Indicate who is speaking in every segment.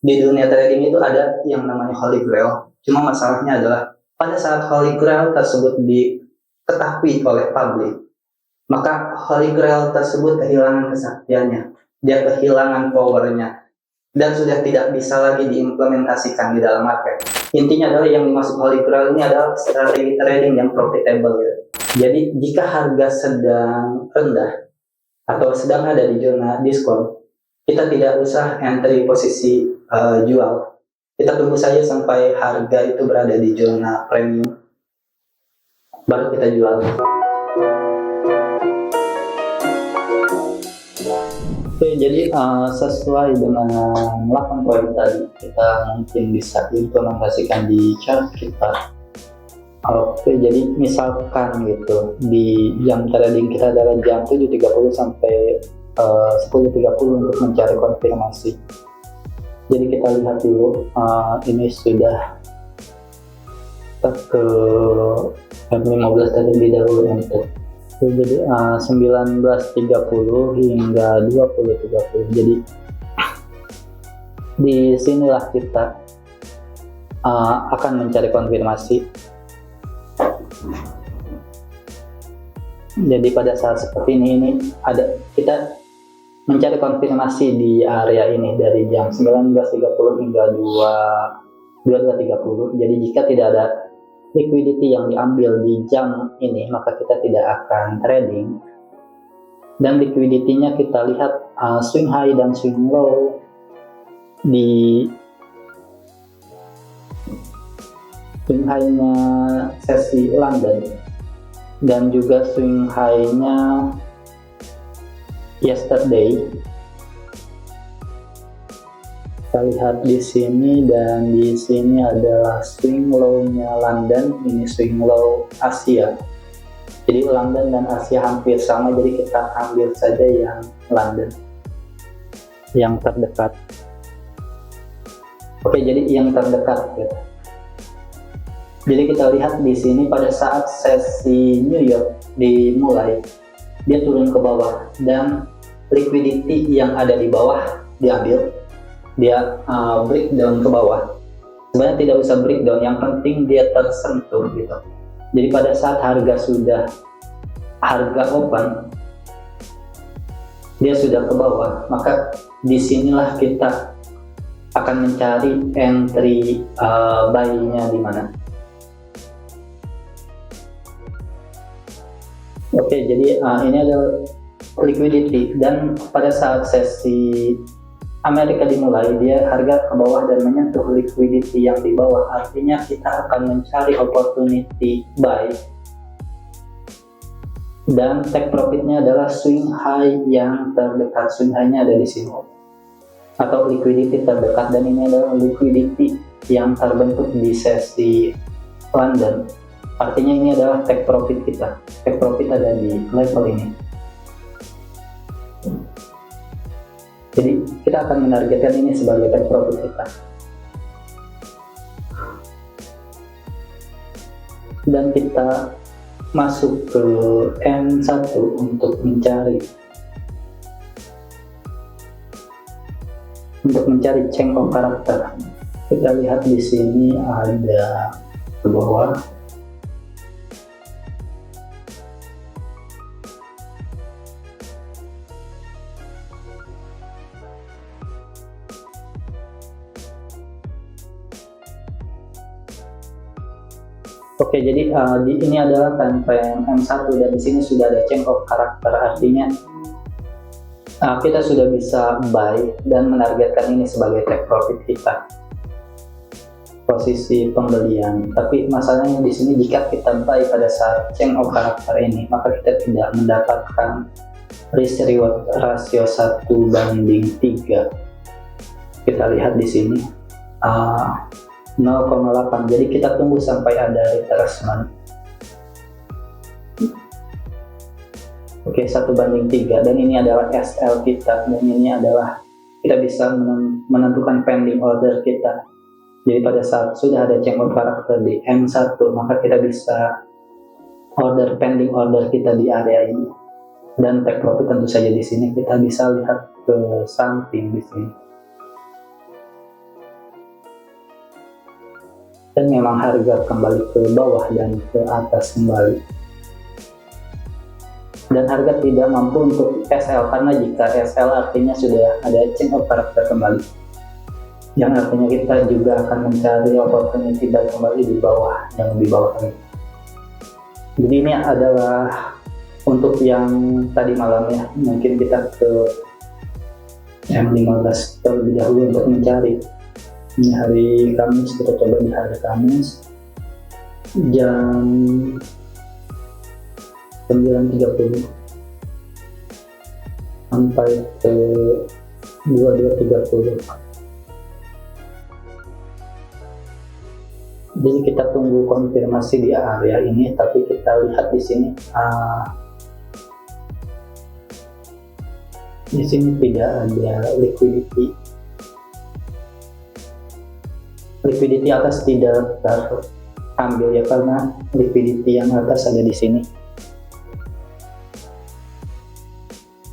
Speaker 1: Di dunia trading itu ada yang namanya Holy Grail. Cuma masalahnya adalah pada saat Holy Grail tersebut diketahui oleh publik, maka Holy Grail tersebut kehilangan kesaktiannya, dia kehilangan powernya, dan sudah tidak bisa lagi diimplementasikan di dalam market. Intinya adalah yang dimaksud Holy Grail ini adalah strategi trading yang profitable. Jadi jika harga sedang rendah atau sedang ada di zona diskon, kita tidak usah entry posisi jual. Kita tunggu saja sampai harga itu berada di zona premium, baru kita jual. Oke, jadi sesuai dengan 8 poin tadi, kita mungkin bisa implementasikan di chart kita. Oke, jadi misalkan gitu, di jam trading kita adalah jam 7.30 sampai 10.30 untuk mencari konfirmasi. Jadi kita lihat dulu, ini sudah ke 15 terlebih dahulu untuk. Jadi 19.30 hingga 20.30. Jadi di sinilah kita akan mencari konfirmasi. Jadi pada saat seperti ini ada kita mencari konfirmasi di area ini dari jam 19.30 hingga 22.30. Jadi jika tidak ada liquidity yang diambil di jam ini, maka kita tidak akan trading. Dan liquidity-nya kita lihat swing high dan swing low di swing high-nya sesi London dan juga swing high-nya yesterday. Kita lihat di sini, dan di sini adalah swing low-nya London, ini swing low Asia. Jadi London dan Asia hampir sama, jadi kita ambil saja yang London yang terdekat. Oke, jadi yang terdekat gitu. Jadi kita lihat di sini pada saat sesi New York dimulai, dia turun ke bawah dan liquidity yang ada di bawah diambil, dia breakdown ke bawah. Sebenarnya tidak usah breakdown, yang penting dia tersentuh gitu. Jadi pada saat harga open, dia sudah ke bawah, maka disinilah kita akan mencari entry buy-nya di mana. Oke, jadi ini adalah liquidity, dan pada saat sesi Amerika dimulai, dia harga ke bawah dan menyentuh liquidity yang di bawah, artinya kita akan mencari opportunity buy, dan take profitnya adalah swing high yang terdekat. Swing high-nya ada di sini atau liquidity terdekat, dan ini adalah liquidity yang terbentuk di sesi London. Artinya ini adalah take profit kita. Take profit ada di level ini. Jadi kita akan menargetkan ini sebagai take profit kita. Dan kita masuk ke M1 untuk mencari change of karakter. Kita lihat di sini ada ke bawah. Oke, jadi ini adalah time frame M1 dan di sini sudah ada change of karakter, artinya kita sudah bisa buy dan menargetkan ini sebagai take profit kita, posisi pembelian. Tapi masalahnya di sini jika kita buy pada saat change of karakter ini, maka kita tidak mendapatkan risk reward rasio 1:3. Kita lihat di sini 0,8, jadi kita tunggu sampai ada retracement. Oke, 1:3, dan ini adalah SL kita, dan ini adalah kita bisa menentukan pending order kita. Jadi pada saat sudah ada change of karakter di M1, maka kita bisa pending order kita di area ini, dan take profit tentu saja di sini. Kita bisa lihat ke samping di sini. dan memang harga kembali ke bawah dan ke atas kembali. Dan harga tidak mampu untuk SL, karena jika SL artinya sudah ada change of character kembali, yang artinya kita juga akan mencari opportunity buy kembali di bawah, yang lebih bawah lagi. Jadi ini adalah untuk yang tadi malam ya, mungkin kita ke M15 terlebih dahulu untuk mencari. Ini hari Kamis, kita coba di hari Kamis jam 9.30 sampai ke 22.30. Jadi kita tunggu konfirmasi di area ini, tapi kita lihat di sini tidak ada liquidity. Liquidity atas tidak terambil ya, karena liquidity yang atas ada di sini.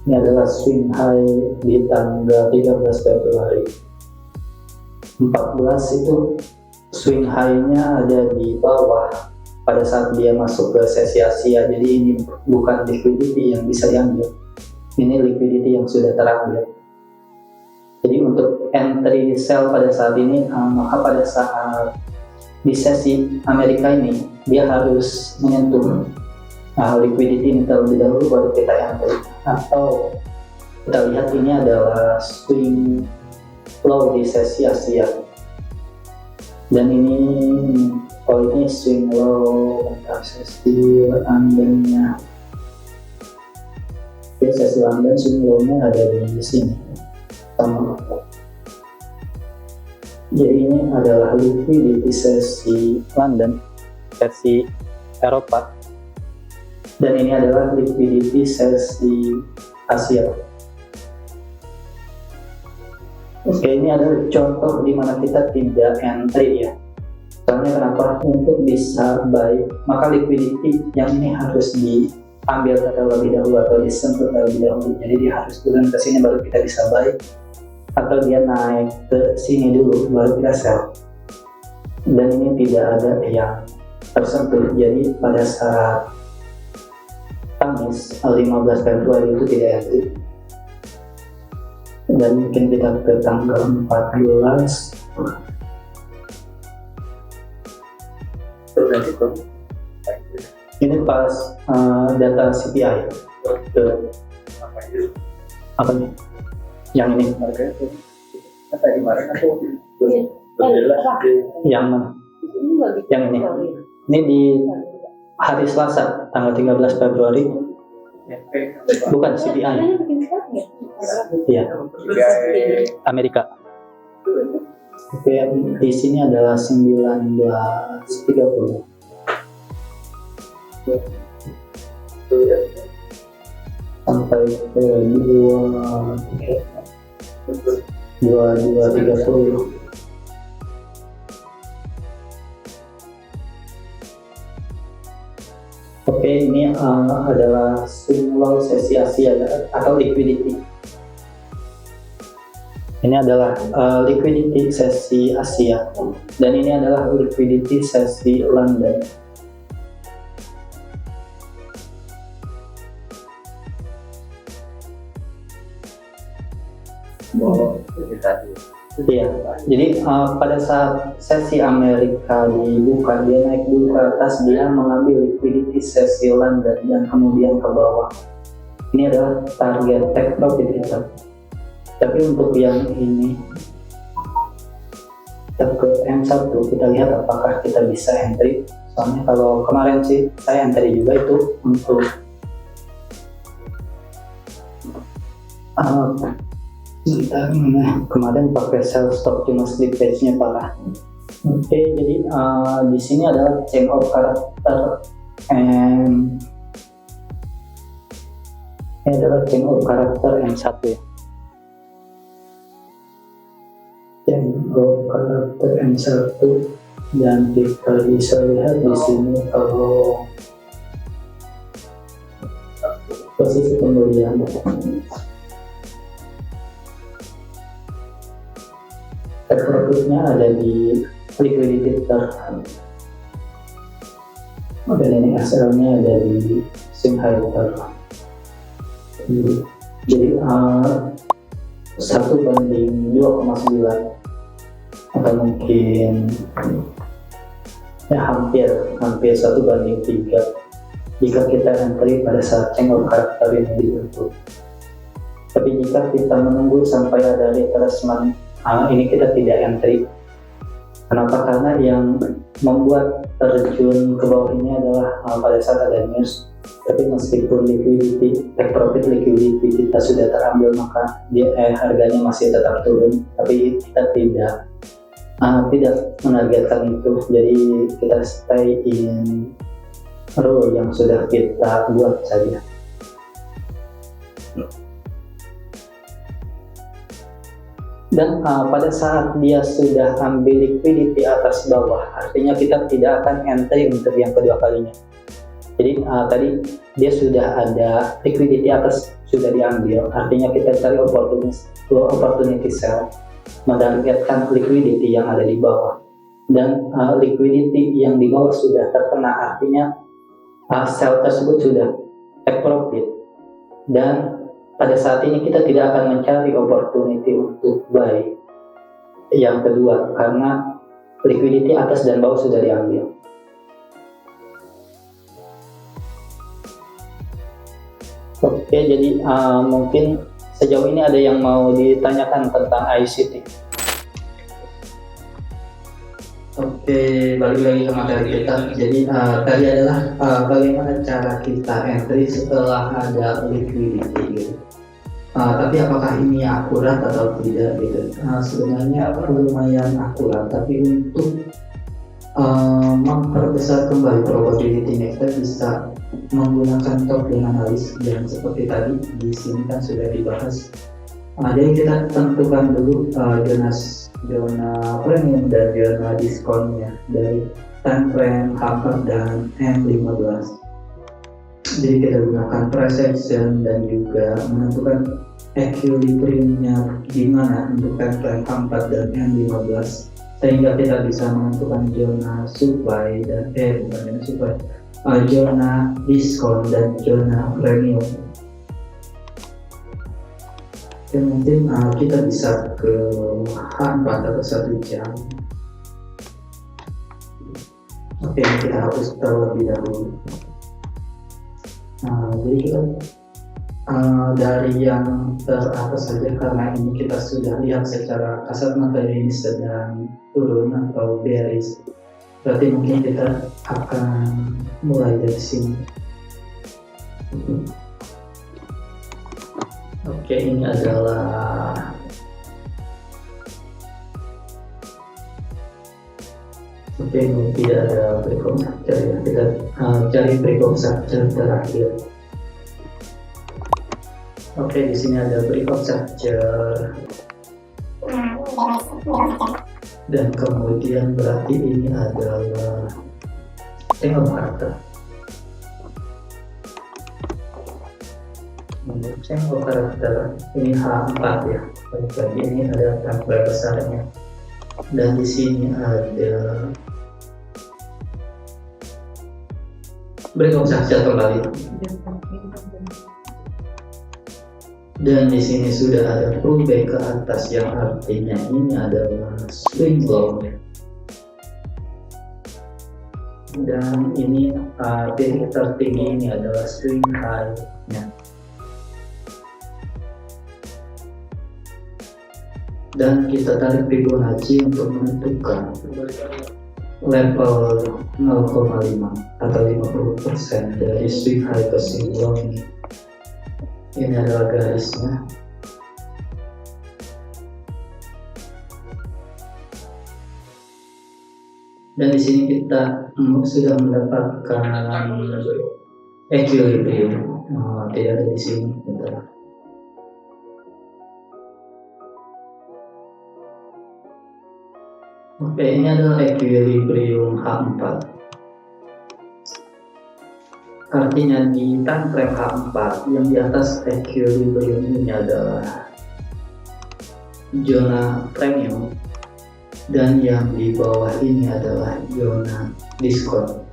Speaker 1: Ini adalah swing high di tanggal 13 Februari. 14 itu swing high-nya ada di bawah pada saat dia masuk ke sesi Asia. Jadi ini bukan liquidity yang bisa diambil, ini liquidity yang sudah terambil. Jadi untuk entry sell pada saat ini, maka pada saat di sesi Amerika ini dia harus menyentuh liquidity ini terlebih dahulu, baru kita entry. Atau kita lihat ini adalah swing low di sesi Asia, dan ini ini swing low untuk sesi Londonnya. Sesi London swing low-nya ada di sini sama. Jadi ini adalah liquidity sesi London, sesi Eropa, dan ini adalah liquidity sesi Asia. Oke, ini adalah contoh di mana kita tidak entry ya. Soalnya kenapa? Untuk bisa buy, maka liquidity yang ini harus diambil terlebih dahulu atau disentuh terlebih dahulu. Jadi dia harus turun ke sini baru kita bisa buy, atau dia naik ke sini dulu baru kita sell. Dan ini tidak ada yang tersentuh. Jadi pada saat Kamis 15 Februari itu tidak entry. Dan mungkin kita ke tanggal 14. Ini pas data CPI ke apa nih? Yang ini yang mana? Yang ini. Ini di hari Selasa tanggal 13 Februari. Bukan CPI. Iya. Amerika. Oke, di sini adalah 19.30. Sampai ke 22.30. Oke, ini adalah swing low sesi Asia atau liquidity. Ini adalah liquidity sesi Asia, dan ini adalah liquidity sesi London. Iya, jadi pada saat sesi Amerika dibuka, dia naik dulu ke atas, dia mengambil liquidity sesi London dan kemudian ke bawah. Ini adalah target take profit kita. Tapi untuk yang ini, kita ke M1, kita lihat apakah kita bisa entry. Soalnya kalau kemarin sih saya entry juga itu untuk kemarin pakai sell stop, cuma slippage-nya parah. Oke, jadi di sini adalah change of character, and ini adalah change of character M1 ya. Change of character M1, dan kita bisa lihat di sini kalau posisi pembelian. take profitnya ada di liquidity term, dan ini SL-nya ada di swing high term. Jadi 1:2,9 atau mungkin ya hampir 1:3 jika kita entry pada saat change of character ini dibentuk. Tapi jika kita menunggu sampai ada retracement, ini kita tidak entry. Kenapa? Karena yang membuat terjun ke bawah ini adalah pada saat ada news. Tapi meskipun liquidity, take profit liquidity kita sudah terambil, maka harganya masih tetap turun. Tapi kita tidak menargetkan itu. Jadi kita stay in rule yang sudah kita buat saja. Dan pada saat dia sudah ambil liquidity atas bawah, artinya kita tidak akan entry untuk yang kedua kalinya. Jadi tadi dia sudah ada liquidity atas, sudah diambil, artinya kita cari opportunity sell, menargetkan liquidity yang ada di bawah. Dan liquidity yang di bawah sudah terkena, artinya sell tersebut sudah take profit. Dan pada saat ini kita tidak akan mencari opportunity untuk buy yang kedua karena liquidity atas dan bawah sudah diambil. Oke, jadi mungkin sejauh ini ada yang mau ditanyakan tentang ICT. Oke, balik lagi ke materi kita. Jadi tadi adalah bagaimana cara kita entry setelah ada liquidity gitu. Tapi apakah ini akurat atau tidak gitu? Sebenarnya lumayan akurat, tapi untuk memperbesar kembali probability-nya kita bisa menggunakan top analysis dan seperti tadi di sini kan sudah dibahas. Jadi kita tentukan dulu zona premium dan zona diskonnya dari time frame H4 dan M15. Jadi kita gunakan price action dan juga menentukan equilibriumnya di mana untuk time frame H4 dan M15 sehingga kita bisa menentukan zona supply dan zona diskon dan zona premium. Dan mungkin kita bisa ke H4 atau 1 jam. Oke, kita hapus terlebih dahulu. Jadi kita dari yang teratas saja, karena ini kita sudah lihat secara kasat mata ini sedang turun atau bearish. Berarti mungkin kita akan mulai dari sini. Oke, ini adalah ini tidak ada breakout structure ya. Kita cari breakout structure terakhir. Oke, di sini ada breakout structure. Dan kemudian berarti ini adalah single character. Single character ini H4 ya. Bagi ini ada tanggal besarnya. Dan di sini ada breakout structure kembali. Dan di sini sudah ada pullback ke atas yang artinya ini adalah swing low. Dan ini titik tertinggi ini adalah swing high-nya. Dan kita tarik Fibonacci untuk menentukan level 0,5 atau 50% dari swing high ke swing low ini. Ini adalah garisnya. Dan di sini kita sudah mendapatkan equilibrium. Tidak ada di sini. Bentar. Oke, ini adalah equilibrium H4. Artinya di time frame H4 yang di atas equilibrium ini adalah zona premium Dan yang di bawah ini adalah zona diskon.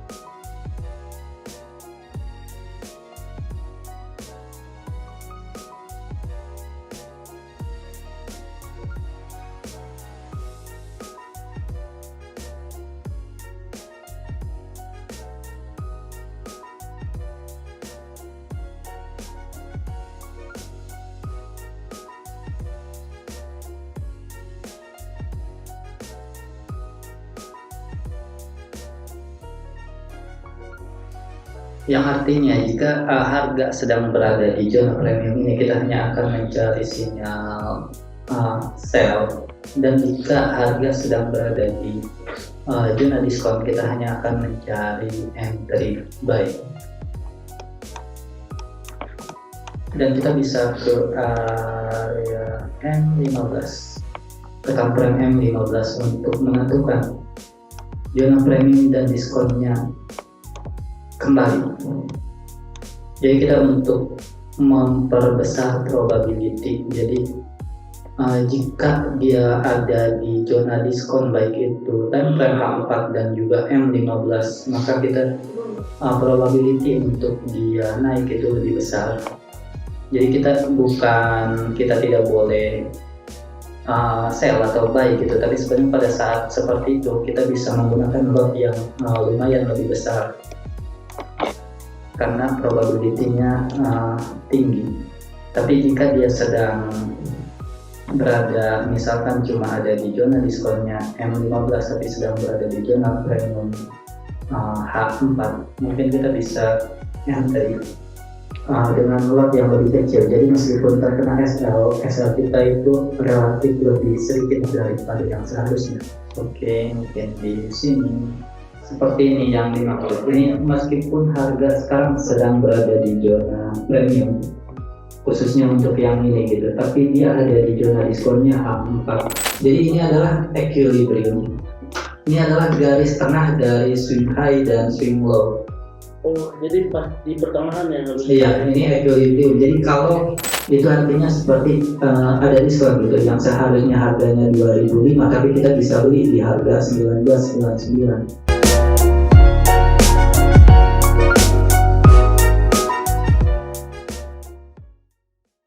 Speaker 1: Yang artinya jika harga sedang berada di zona premium ini, kita hanya akan mencari sinyal sell, dan jika harga sedang berada di zona diskon, kita hanya akan mencari entry buy. Dan kita bisa ke area M15, tekan frame M15 untuk menentukan zona premium dan diskonnya kembali. Jadi kita untuk memperbesar probability, jadi jika dia ada di zona diskon baik itu time frame H4 dan juga M15, maka kita probability untuk dia naik itu lebih besar. Jadi kita tidak boleh sell atau buy gitu, tapi sebenarnya pada saat seperti itu kita bisa menggunakan lot yang lumayan lebih besar karena probability-nya tinggi. Tapi jika dia sedang berada, misalkan cuma ada di zona diskonnya M15 tapi sedang berada di zona premium H4, mungkin kita bisa entry dengan lot yang lebih kecil. Jadi meskipun terkena SL kita itu relatif lebih sedikit daripada yang seharusnya. Oke, mungkin di sini seperti ini yang dimaksud. Ini meskipun harga sekarang sedang berada di zona premium, khususnya untuk yang ini gitu, tapi dia ada di zona diskonnya H4. Jadi ini adalah equilibrium. Ini adalah garis tengah dari swing high dan swing low.
Speaker 2: Oh, jadi pas di pertengahan ya harus.
Speaker 1: Iya, ini equilibrium. Jadi kalau itu artinya seperti ada diskon gitu, yang seharusnya harganya 2005 tapi kita bisa beli di harga 1999.